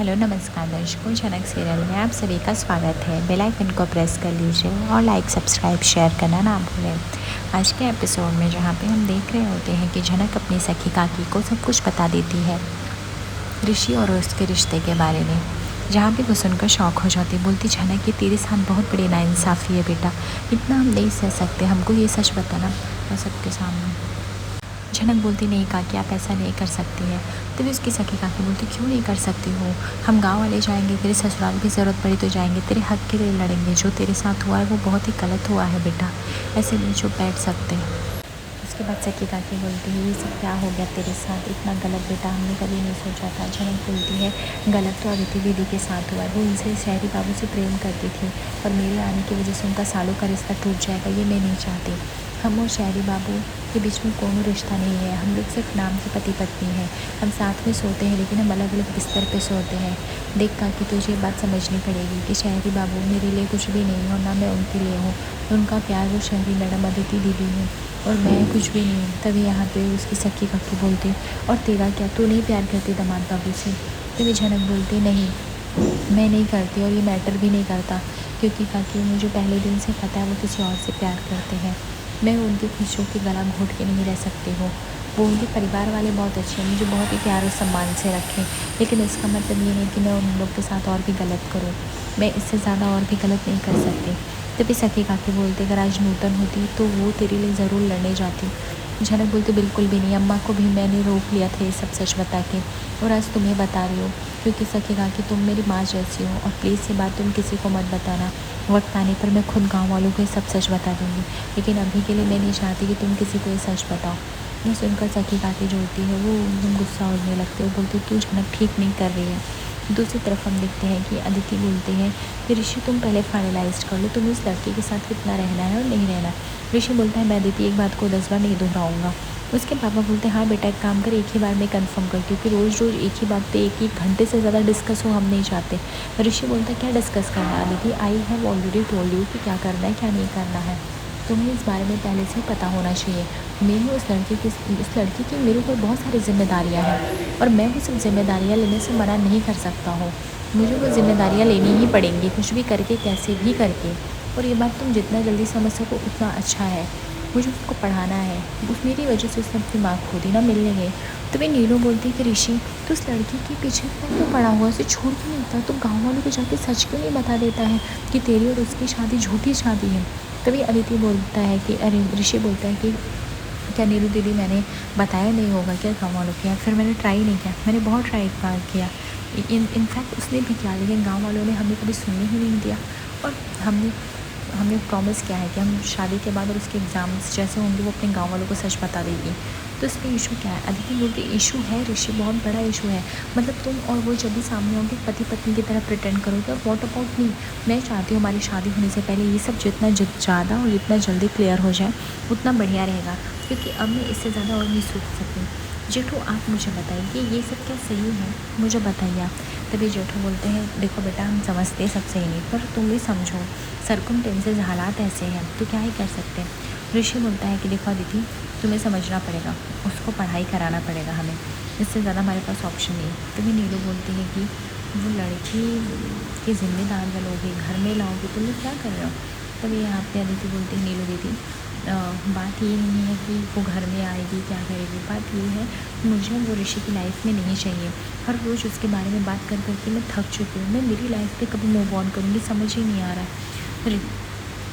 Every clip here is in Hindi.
हेलो नमस्कार दर्शकों, झनक सीरियल में आप सभी का स्वागत है। बेल आइकन को प्रेस कर लीजिए और लाइक सब्सक्राइब शेयर करना ना भूलें। आज के एपिसोड में जहाँ पे हम देख रहे होते हैं कि झनक अपनी सखी काकी को सब कुछ बता देती है ऋषि और उसके रिश्ते के बारे में, जहाँ पे वो सुनकर शौक हो जाती, बोलती झनक ये तेरे साथ बहुत बड़ी नाइंसाफ़ी है बेटा, इतना हम नहीं सह सकते, हमको ये सच बताना और सबके सामने। झनक बोलती नहीं काकी आप ऐसा नहीं कर सकती हैं। तभी उसकी सखी काकी बोलती क्यों नहीं कर सकती हो, हम गांव वाले जाएंगे, तेरे ससुराल की ज़रूरत पड़ी तो जाएंगे, तेरे हक के लिए लड़ेंगे, जो तेरे साथ हुआ है वो बहुत ही गलत हुआ है बेटा, ऐसे नहीं चुप बैठ सकते। उसके बाद सखी काकी बोलती है ये सब क्या हो गया तेरे साथ, इतना गलत बेटा हमने कभी नहीं सोचा था। झनक बोलती है गलत तो अदिति दीदी के साथ हुआ है, वो उनसे शहरी बाबू से प्रेम करती थी और मेरे आने की वजह से उनका सालों का रिश्ता टूट जाएगा, ये मैं नहीं चाहती। हम और शहरी बाबू के बीच में कोनो रिश्ता नहीं है, हम लोग सिर्फ नाम के पति पत्नी हैं, हम साथ में सोते हैं लेकिन हम अलग अलग बिस्तर पे सोते हैं। देख काकी तुझे ये बात समझनी पड़ेगी कि शहरी बाबू मेरे लिए कुछ भी नहीं है और ना मैं उनके लिए हूँ, उनका प्यार वो शहरी मैडम अदिति दीदी है और मैं कुछ भी नहीं हूँ। तभी यहाँ पे उसकी सखी काकी बोलती और तेरा क्या, तू नहीं प्यार करती दामाद बाबू से। तभी झनक बोलती नहीं मैं नहीं करती और ये मैटर भी नहीं करता, क्योंकि काकी मुझे पहले दिन से पता है वो किसी और से प्यार करते हैं, मैं उनकी खुशियों की गला घोट के नहीं रह सकती हूँ। वो उनके परिवार वाले बहुत अच्छे हैं, मुझे बहुत ही प्यार और सम्मान से रखें, लेकिन इसका मतलब ये नहीं कि मैं उन लोग के साथ और भी गलत करूँ, मैं इससे ज़्यादा और भी गलत नहीं कर सकती। तभी सखी काकी बोलते अगर आज नूतन होती तो वो तेरे लिए ज़रूर लड़ने जाती। झनक बोलती बिल्कुल भी नहीं, अम्मा को भी मैंने रोक लिया था ये सब सच बता के, और आज तुम्हें बता रही हो क्योंकि सखी काकी तुम मेरी माँ जैसी हो और प्लीज़ ये बात तुम किसी को मत बताना, वक्त आने पर मैं खुद गांव वालों को ये सब सच बता दूंगी, लेकिन अभी के लिए मैं नहीं चाहती कि तुम किसी को ये सच बताओ। ये सुनकर सखी काकी जो होती है वो एकदम गुस्सा होने लगती है, बोलती तू झनक ठीक नहीं कर रही है। दूसरी तरफ हम देखते हैं कि अदिति बोलते हैं कि ऋषि तुम पहले फाइनलाइज कर लो, तुम्हें इस लड़के के साथ कितना रहना है और नहीं रहना। ऋषि बोलता है मैं अदिति एक बात को 10 बार नहीं दोहराऊंगा। उसके पापा बोलते हैं हाँ बेटा एक काम कर, एक ही बार में कंफर्म कर, क्योंकि रोज़ रोज़ एक ही बात पे एक घंटे से ज़्यादा डिस्कस हो हम नहीं चाहते। ऋषि बोलता है क्या डिस्कस करना है Aditi, I have already told you कि क्या करना है क्या नहीं करना है, तुम्हें इस बारे में पहले से ही पता होना चाहिए। मेरी उस लड़की की मेरे ऊपर बहुत सारी जिम्मेदारियाँ हैं और मैं वो सब जिम्मेदारियाँ लेने से मना नहीं कर सकता हूँ, मुझे वो जिम्मेदारियाँ लेनी ही पड़ेंगी कुछ भी करके कैसे भी करके, और ये बात तुम जितना जल्दी समझ सको उतना अच्छा है। मुझे उसको पढ़ाना है, उस मेरी वजह से उसने अपनी माँ खो दी ना मिलने गए। तो वे नीलू बोलती कि ऋषि तो उस लड़की के पीछे क्यों पड़ा हुआ, उसे छोड़ क्यों नहीं देता, तो गाँव वालों को जाके सच क्यों नहीं बता देता है कि तेरी और उसकी शादी झूठी शादी है। तभी अदिति बोलता है कि अरे ऋषि बोलता है कि क्या नीलू दीदी मैंने बताया नहीं होगा क्या गाँव वालों के, फिर मैंने ट्राई नहीं किया, मैंने बहुत ट्राई किया, इनफैक्ट उसने भी किया, लेकिन गाँव वालों ने हमें कभी सुनने ही नहीं दिया। और हमने प्रॉमिस किया है कि हम शादी के बाद और उसके एग्ज़ाम्स जैसे होंगे वो अपने गाँव वालों को सच बता देगी। तो इसमें इशू क्या है, अदिति बोलती इशू है ऋषि, बहुत बड़ा इशू है, मतलब तुम और वो जब भी सामने होंगे पति पत्नी की तरह प्रिटेंड करोगे, और वॉट अबाउट मी, मैं चाहती हूँ हमारी शादी होने से पहले ये सब जितना ज़्यादा और जितना जल्दी क्लियर हो जाए उतना बढ़िया रहेगा, क्योंकि अब मैं इससे ज़्यादा और नहीं सोच सकती। जेठू आप मुझे बताइए कि ये सब क्या सही है, मुझे बताइए आप। तभी जेठू बोलते हैं देखो बेटा हम समझते सब सही नहीं, पर तुम भी समझो सर्कमटेंसेस हालात ऐसे हैं तो क्या ही कर सकते हैं। ऋषि बोलता है कि देखो अदिति तुम्हें समझना पड़ेगा, उसको पढ़ाई कराना पड़ेगा हमें, इससे ज़्यादा हमारे पास ऑप्शन नहीं। तभी नीलू बोलती है कि वो लड़की की जिम्मेदार बनोगी, घर में लाओगी, तुम लोग क्या कर रहे हो। तभी यहाँ पे अदिति बोलती है नीलू दीदी बात ये नहीं है कि वो घर में आएगी क्या करेगी, बात ये है मुझे वो ऋषि की लाइफ में नहीं चाहिए, हर रोज़ उसके बारे में बात कर करके मैं थक चुकी हूँ, मैं मेरी लाइफ पे कभी मूव ऑन करूँगी समझ ही नहीं आ रहा है,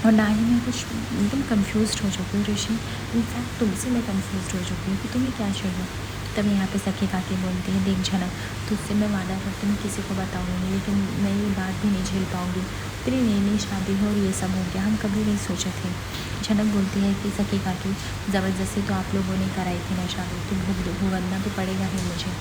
और ना ही मैं कुछ एकदम कंफ्यूज हो चुकी हूँ ऋषि, इनफैक्ट तुमसे मैं कंफ्यूज हो चुकी हूँ कि तुम्हें क्या चाहिए। तभी यहाँ पे सखी काकी बोलती है देख झनक तुझसे मैं वादा करती हूँ किसी को बताऊँगी, लेकिन मैं ये बात भी नहीं झेल पाऊँगी, तेरी नई नई शादी हो और ये सब हो गया, हम कभी नहीं सोचे थे। झनक बोलती है कि सखी काकी ज़बरदस्ती तो आप लोगों ने कराई थी ना शादी, तो भुगतना तो पड़ेगा ही मुझे,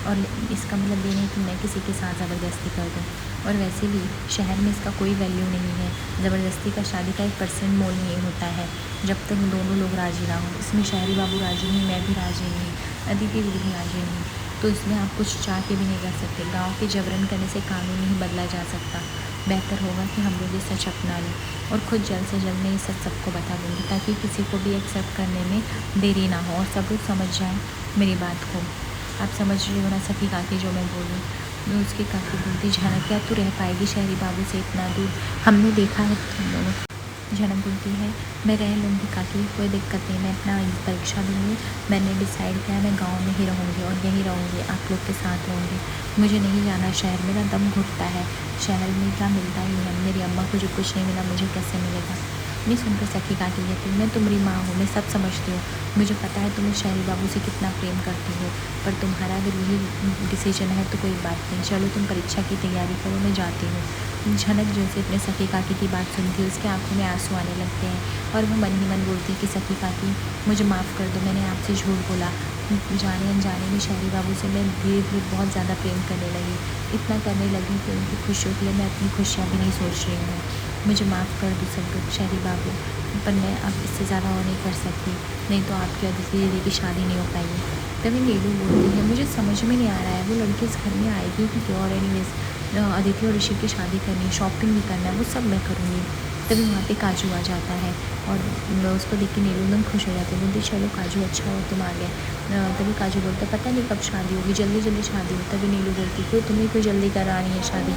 और इसका मतलब ये नहीं कि मैं किसी के साथ ज़बरदस्ती कर दूँ, और वैसे भी शहर में इसका कोई वैल्यू नहीं है, ज़बरदस्ती का शादी का 1% मोल नहीं होता है जब तक दोनों लोग राज़ी ना हो। इसमें शहरी बाबू राज़ी नहीं, मैं भी राज़ी नहीं, अदिति भी राज़ी नहीं, तो इसमें आप कुछ चाह के भी नहीं कर सकते। गांव के जबरन करने से कानून नहीं बदला जा सकता, बेहतर होगा कि हम लोग ये सच अपना लें, और खुद जल्द से जल्द मैं ये सच सबको बता दूँगी ताकि किसी को भी एक्सेप्ट करने में देरी ना हो और सब लोग समझ जाएँ मेरी बात को। आप समझ रही हो ना सखी काकी जो मैं बोलूँ। उसकी काकी बोलती, झनक क्या तू रह पाएगी शहरी बाबू से इतना दूर, हमने देखा है तुम लोगों को। झनक बोलती है मैं रह लूँगी काकी, कोई दिक्कत नहीं, मैं अपना परीक्षा दूँगी, मैंने डिसाइड किया है मैं गाँव में ही रहूँगी और यहीं रहूँगी, आप लोग के साथ रहूँगी, मुझे नहीं जाना शहर, मेरा दम घुटता है, शहर में क्या मिलता ही है, मेरी अम्मा को जो कुछ नहीं मिला मुझे कैसे मिलेगा। नहीं सुनकर सखी काकी कहती, मैं तुम्हारी माँ हूँ, मैं सब समझती हूँ, मुझे पता है तुम्हें शहरी बाबू से कितना प्रेम करती हो, पर तुम्हारा अगर यही डिसीजन है तो कोई बात नहीं, चलो तुम परीक्षा की तैयारी करो, मैं जाती हूँ। झनक जैसे अपने सखी काकी की बात सुनती है उसकी आंखों में आंसू आने लगते हैं और वह मन ही मन बोलती है कि सखी काकी मुझे माफ़ कर दो, मैंने आपसे झूठ बोला, जाने अनजाने में शहरी बाबू से मैं धीरे धीरे बहुत ज़्यादा प्रेम करने लगी, इतना करने लगी कि उनकी खुशियों के लिए मैं अपनी खुशियाँ भी नहीं सोच रही हूँ, मुझे माफ़ कर दो सब लोग शहरी बाबू, पर मैं अब इससे ज़्यादा और नहीं कर सकती, नहीं तो आपकी अदिति दीदी की शादी नहीं हो पाएगी। तभी नीलू बोलती है मुझे समझ में नहीं आ रहा है वो लड़की इस घर में आएगी कि क्यों, और एनीवेज अदिति और ऋषि की शादी करनी है, शॉपिंग भी करना है, वो सब मैं करूँगी। तभी वहाँ पे काजू आ जाता है और उसको देख के नीलू एकदम खुश हो जाती है, बोलती चलो काजू अच्छा हो तुम आ गए। तभी काजू बोलता पता नहीं कब शादी होगी, जल्दी जल्दी शादी हो। तभी नीलू बोलती कोई तुम्हें कोई जल्दी करानी है शादी,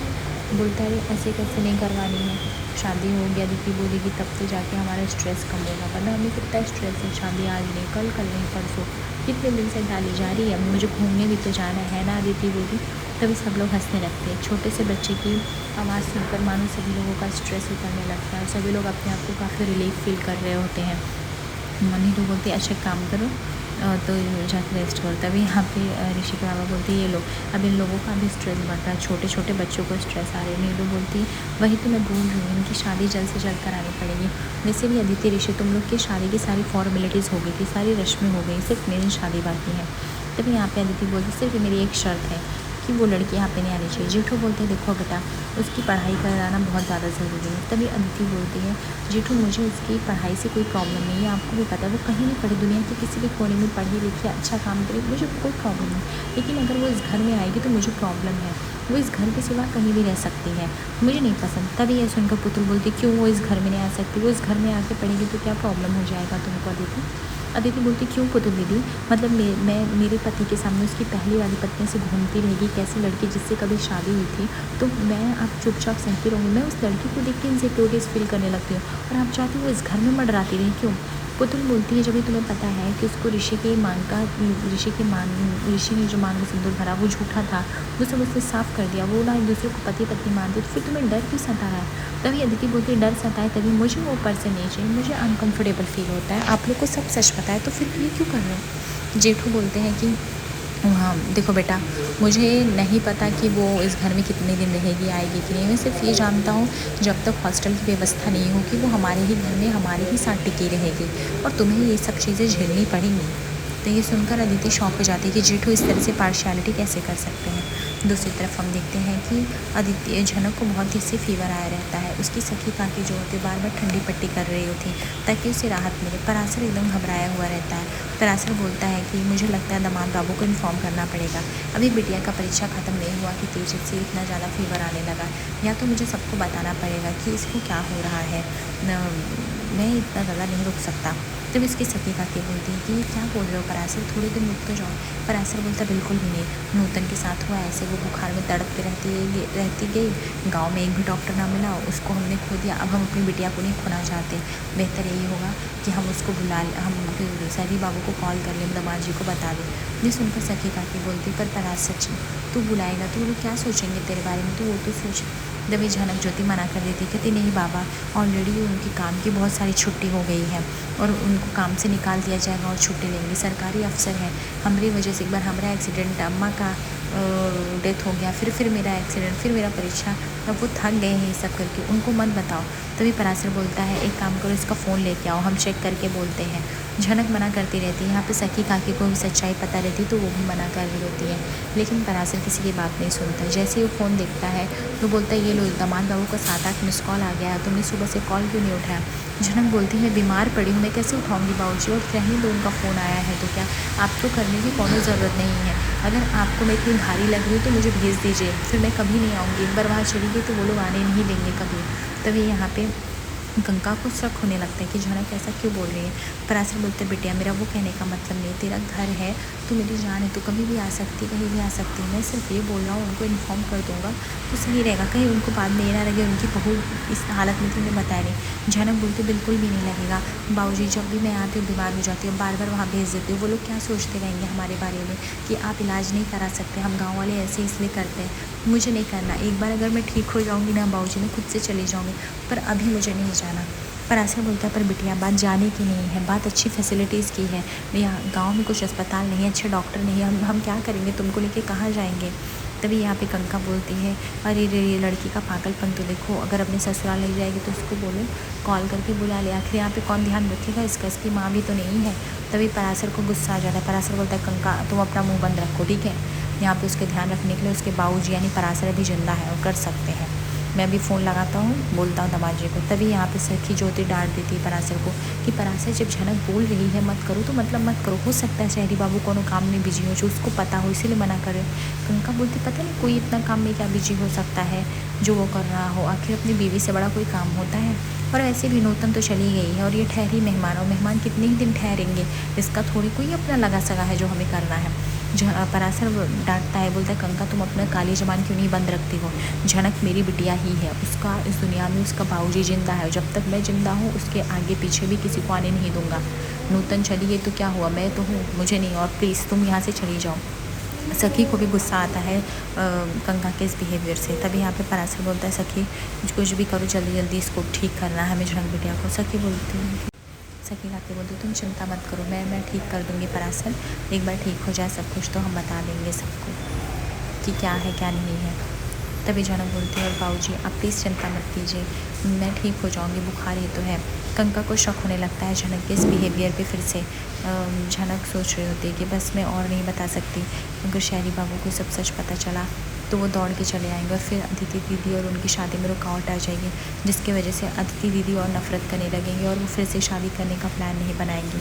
बोलता है ऐसे कैसे नहीं करवानी है, शादी हो गया अदिति बोलेगी तब तो जाके हमारा स्ट्रेस कम होगा, वरना हमें कितना स्ट्रेस है, शादी आज नहीं कल, कल नहीं परसों, कितने दिन से डाली जा रही है, मुझे घूमने भी तो जाना है ना अदिति बोली। तभी सब लोग हंसने लगते हैं, छोटे से बच्चे की आवाज़ सुनकर मानो सभी लोगों का स्ट्रेस उतरने लगता है, सभी लोग अपने आप को काफ़ी रिलीफ फील कर रहे होते हैं। मनी तो बोलती है अच्छा काम करो तो जाकर रेस्ट करो। तभी यहाँ पे ऋषि के बाबा बोलते हैं ये लो अब इन लोगों का भी स्ट्रेस बढ़ रहा है, छोटे छोटे बच्चों को स्ट्रेस आ रही है। नीलू बोलती है वही तो मैं बोल रही हूँ, इनकी शादी जल्द से जल्द करानी पड़ेगी। वैसे भी अदिति ऋषि तुम लोग की शादी की सारी फॉर्मेलिटीज़ हो गई थी, सारी रस्में हो गई, सिर्फ मेरी शादी बाकी है। तभी यहाँ पे अदिति बोलती सिर्फ मेरी एक शर्त है कि वो लड़की यहाँ पे नहीं आनी चाहिए। जेठू बोलते हैं देखो बेटा उसकी पढ़ाई कराना बहुत ज़्यादा ज़रूरी है। तभी अदिति बोलती है जेठू मुझे उसकी पढ़ाई से कोई प्रॉब्लम नहीं है, आपको भी पता है वो कहीं नहीं पढ़ी, दुनिया के किसी भी कोने में पढ़ी लिखी अच्छा काम करे, मुझे कोई प्रॉब्लम नहीं, लेकिन अगर वो इस घर में आएगी तो मुझे प्रॉब्लम है, वो इस घर के सिवा कहीं भी रह सकती है, मुझे नहीं पसंद। तभी ये सुनकर पुतुल बोलती क्यों वो इस घर में नहीं आ सकती, वो इस घर में आके पढ़ेगी तो क्या प्रॉब्लम हो जाएगा तुमको अदिति। अदिति बोलती क्यों पुतुल दीदी, मतलब मैं मेरे पति के सामने उसकी पहली वाली पत्नी से घूमती रहेगी, कैसी लड़की जिससे कभी शादी हुई थी, तो मैं आप चुपचाप सहती रहूँगी, मैं उस लड़की को देख के इनसिक्योरिटीज़ फील करने लगती हूँ और आप चाहती वो इस घर में मंडराती रही क्यों। पुतुल बोलती है जब भी तुम्हें पता है कि उसको ऋषि ने जो मांग में सिंदूर भरा वो झूठा था, वो सब उसने साफ कर दिया, वो ना एक दूसरे को पति पत्नी मानते, तो फिर तुम्हें डर क्यों सता रहा है। तभी अदिति बोलती डर सताए तभी मुझे वो ऊपर से नहीं चाहिए, मुझे अनकंफर्टेबल फील होता है, आप लोग को सब सच पता है तो फिर ये क्यों कर रहे हो। जेठू बोलते हैं कि हाँ देखो बेटा मुझे नहीं पता कि वो इस घर में कितने दिन रहेगी, आएगी कि नहीं, मैं सिर्फ ये जानता हूँ जब तक हॉस्टल की व्यवस्था नहीं होगी वो हमारे ही घर में हमारे ही साथ टिकी रहेगी और तुम्हें ये सब चीज़ें झेलनी पड़ेंगी। तो ये सुनकर अदिति शौक हो जाती है कि जेठू इस तरह से पार्शियलिटी कैसे कर सकते हैं। दूसरी तरफ हम देखते हैं कि अदिति झनक को बहुत ही से फीवर आया रहता है, उसकी सखी काकी जो होती है बार बार ठंडी पट्टी कर रही होती ताकि उसे राहत मिले। पराशर एकदम घबराया हुआ रहता है। पराशर बोलता है कि मुझे लगता है दामाद बाबू को इन्फॉर्म करना पड़ेगा, अभी बिटिया का परीक्षा ख़त्म नहीं हुआ कि तेज से इतना ज़्यादा फीवर आने लगा, या तो मुझे सबको बताना पड़ेगा कि इसको क्या हो रहा है, मैं इतना ज़्यादा नहीं रुक सकता। जब इसकी सखी काकी बोलती है कि ये क्या बोल रहे हो पराशर, थोड़े दिन रुक तो जाओ। पराशर बोलता बिल्कुल भी नहीं, नूतन के साथ हुआ ऐसे, वो बुखार में तड़पती रहती गई, गांव में एक भी डॉक्टर ना मिला, उसको हमने खो दिया, अब हम अपनी बिटिया को नहीं खोना चाहते, बेहतर यही होगा कि हम उसको बुला लें, हम शहरी बाबू को कॉल कर लें, दामाद जी को बता दें। ये सुनकर सखी काकी बोलती पर पराशर जी तू बुलाएगा तो वो लोग क्या सोचेंगे तेरे बारे में, तो वो तो सोच। जब झनक ज्योति मना कर देती कहती नहीं बाबा ऑलरेडी उनकी काम की बहुत सारी छुट्टी हो गई है और उनको काम से निकाल दिया जाएगा और छुट्टी लेंगे, सरकारी अफसर है, हमारी वजह से एक बार हमारा एक्सीडेंट, अम्मा का डेथ हो गया, फिर मेरा एक्सीडेंट, फिर मेरा परीक्षा, अब वो थक गए हैं ये सब करके, उनको मत बताओ। तभी पराशर बोलता है एक काम करो इसका फ़ोन लेके आओ, हम चेक करके बोलते हैं। झनक मना करती रहती है, यहाँ पे सखी काकी को भी सच्चाई पता रहती तो वो भी मना कर रही होती है, लेकिन पराशर किसी की बात नहीं सुनता। जैसे ही वो फ़ोन देखता है तो बोलता है ये लो दामाद बाबू का 7-8 मिस कॉल आ गया, तुमने सुबह से कॉल क्यों नहीं उठाया। झनक बोलती है बीमार पड़ी हूँ, मैं कैसे उठाऊँगी बाबूजी, और रहने दो उनका फ़ोन आया है तो क्या, आपको करने की कोई ज़रूरत नहीं है, अगर आपको मैं इतनी भारी लग रही हूँ तो मुझे भेज दीजिए, फिर मैं कभी नहीं आऊँगी, एक बार वहाँ चली गई तो वो लोग आने नहीं देंगे कभी। तभी यहाँ पे गंगा को शक होने लगता है कि झनक ऐसा क्यों बोल रही है। पराशर बोलते बिटिया मेरा वो कहने का मतलब नहीं, तेरा घर है तो मेरी जान है, तो कभी भी आ सकती, कहीं भी आ सकती है। मैं सिर्फ ये बोल रहा हूँ, उनको इन्फॉर्म कर दूँगा तो सही रहेगा, कहीं उनको बाद में ये ना लगे उनकी बहू इस हालत में थी, उन्हें बताया नहीं। झनक बोलती बिल्कुल भी नहीं लगेगा बाबूजी, जब भी मैं आती हूँ बीमार हो जाती हूँ, बार बार वहाँ भेज देती हूँ। वो लोग क्या सोचते रहेंगे हमारे बारे में कि आप इलाज नहीं करा सकते, हम गाँव वाले ऐसे इसलिए करते हैं। मुझे नहीं करना, एक बार अगर मैं ठीक हो जाऊँगी ना बाबूजी, मैं खुद से चली जाऊँगी, पर अभी मुझे नहीं जाना। पर ऐसे बोलता है, पर बिटिया बात जाने की नहीं है, बात अच्छी फैसिलिटीज़ की है। यहाँ गांव में कुछ अस्पताल नहीं है, अच्छे डॉक्टर नहीं है, हम क्या करेंगे, तुमको लेके कहाँ जाएंगे। तभी यहाँ पे कंका बोलती है, अरे रे ये लड़की का पागलपन तो देखो, अगर अपने ससुराल ले जाएगी तो उसको बोलो कॉल करके बुला ले, आखिर यहाँ पे कौन ध्यान रखेगा इसका, इसकी माँ भी तो नहीं है। तभी परासर को गुस्सा आ जाता है। परासर बोलता है, कंका तुम अपना मुँह बंद रखो, ठीक है। यहाँ पे उसके ध्यान रखने के लिए उसके बाबूजी यानी परासर अभी जिंदा है और कर सकते हैं। मैं अभी फ़ोन लगाता हूँ, बोलता हूँ दमाजी को। तभी यहाँ पे सखी ज्योति डांट देती है परासर को कि परासर जब झनक बोल रही है मत करो तो मतलब मत करो, हो सकता है शहरी बाबू कोनो काम में बिजी हो जो उसको पता हो, इसीलिए मना करे। कंका बोलती पता नहीं कोई इतना काम में क्या बिजी हो सकता है जो वो कर रहा हो, आखिर अपनी बीवी से बड़ा कोई काम होता है। और ऐसे भी नूतन तो चली गई है और ये ठहरी मेहमान, और मेहमान कितने ही दिन ठहरेंगे, इसका थोड़ी कोई अपना लगा सगा है जो हमें करना है। परासर डांटता है, बोलता है कंका तुम अपना काली जबान क्यों नहीं बंद रखती हो, झनक मेरी बिटिया ही है, उसका इस दुनिया में उसका बाबूजी जिंदा है, जब तक मैं जिंदा हूँ उसके आगे पीछे भी किसी को आने नहीं दूंगा। नूतन चली गई तो क्या हुआ, मैं तो हूँ, मुझे नहीं, और प्लीज़ तुम यहाँ से चली जाओ। सखी को भी गुस्सा आता है कंका के इस बिहेवियर से। तभी यहाँ पे परासर बोलता है, सखी कुछ भी करो जल्दी जल्दी इसको ठीक करना है हमें झनक बिटिया को। सखी आके बोलती तुम चिंता मत करो, मैं ठीक कर दूँगी परासर, एक बार ठीक हो जाए सब कुछ तो हम बता देंगे सबको कि क्या है क्या नहीं है। तभी झनक बोलती है, और बाबूजी आप प्लीज़ चिंता मत कीजिए, मैं ठीक हो जाऊंगी, बुखार ही तो है। कंका को शक होने लगता है झनक के इस बिहेवियर पे फिर से। झनक सोच रही होती है कि बस मैं और नहीं बता सकती, अगर शहरी बाबू को सब सच पता चला तो वो दौड़ के चले आएंगे और फिर अदिति दीदी और उनकी शादी में रुकावट आ जाएगी, जिसकी वजह से अदिति दीदी और नफरत करने लगेंगे और वो फिर से शादी करने का प्लान नहीं बनाएंगी।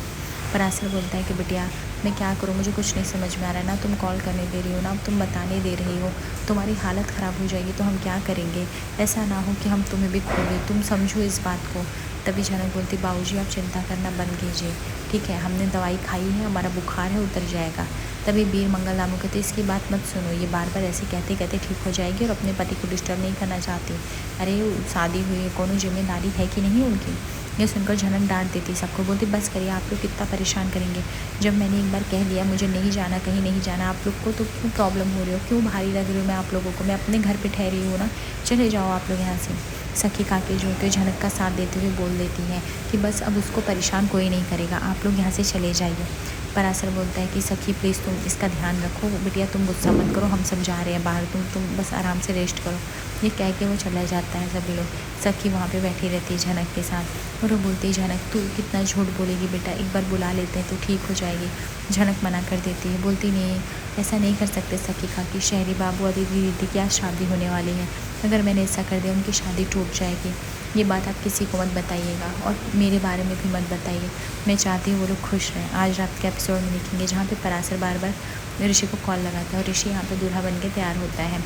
परासर बोलता है कि बिटिया मैं क्या करूँ, मुझे कुछ नहीं समझ में आ रहा है, ना तुम कॉल करने दे रही हो ना अब तुम बताने दे रही हो, तुम्हारी हालत ख़राब हो जाएगी तो हम क्या करेंगे, ऐसा ना हो कि हम तुम्हें भी खो दें, तुम समझो इस बात को। तभी झनक बोलती बाबूजी आप चिंता करना बंद कीजिए, ठीक है, हमने दवाई खाई है, हमारा बुखार है उतर जाएगा। तभी वीर मंगल दामू कहते इसकी बात मत सुनो, ये बार बार ऐसे कहते कहते ठीक हो जाएगी और अपने पति को डिस्टर्ब नहीं करना चाहती। अरे शादी हुई है, कोनो जिम्मेदारी है कि नहीं उनकी। ये सुनकर झनक डांट देती, सबको बोलती बस करिए, आप लोग कितना परेशान करेंगे, जब मैंने एक बार कह दिया मुझे नहीं जाना, कहीं नहीं जाना, आप लोग को तो क्यों प्रॉब्लम हो रही हो, क्यों भारी लग रही हो मैं आप लोगों को, मैं अपने घर पे ठहरी हूँ ना, चले जाओ आप लोग यहाँ से। सखी काके जो के झनक का साथ देते हुए बोल देती हैं कि बस अब उसको परेशान कोई नहीं करेगा, आप लोग यहाँ से चले जाइए। परासर बोलता है कि सखी प्लीज़ तुम इसका ध्यान रखो, बिटिया तुम गुस्सा मत करो, हम सब जा रहे हैं बाहर, तुम बस आराम से रेस्ट करो। ये कह के वो चला जाता है सभी लोग। सखी वहाँ पे बैठी रहती है झनक के साथ और वो बोलती है झनक तू कितना झूठ बोलेगी बेटा, एक बार बुला लेते हैं तो ठीक हो जाएगी। झनक मना कर देती है, बोलती नहीं ऐसा नहीं कर सकते सखी काकी, शहरी बाबू और दीदी की आज शादी होने वाली है, अगर मैंने ऐसा कर दिया उनकी शादी टूट जाएगी। ये बात आप किसी को मत बताइएगा और मेरे बारे में भी मत बताइए, मैं चाहती हूँ वो लोग खुश रहें। आज रात के एपिसोड में देखेंगे जहाँ पे परासर बार बार ऋषि को कॉल लगाता है और ऋषि यहाँ पे दूल्हा बन के तैयार होता है,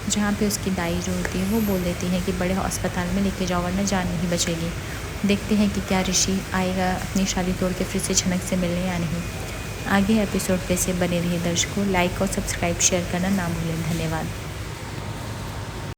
जहाँ पे उसकी दाई जो होती है वो बोल देती है कि बड़े अस्पताल में लेके जाओ वरना जान नहीं बचेगी। देखते हैं कि क्या ऋषि आएगा अपनी शादी तोड़ के फिर से झनक से मिलने या नहीं। आगे एपिसोड पे से बने रहिए दर्शकों, लाइक और सब्सक्राइब शेयर करना ना भूलें। धन्यवाद।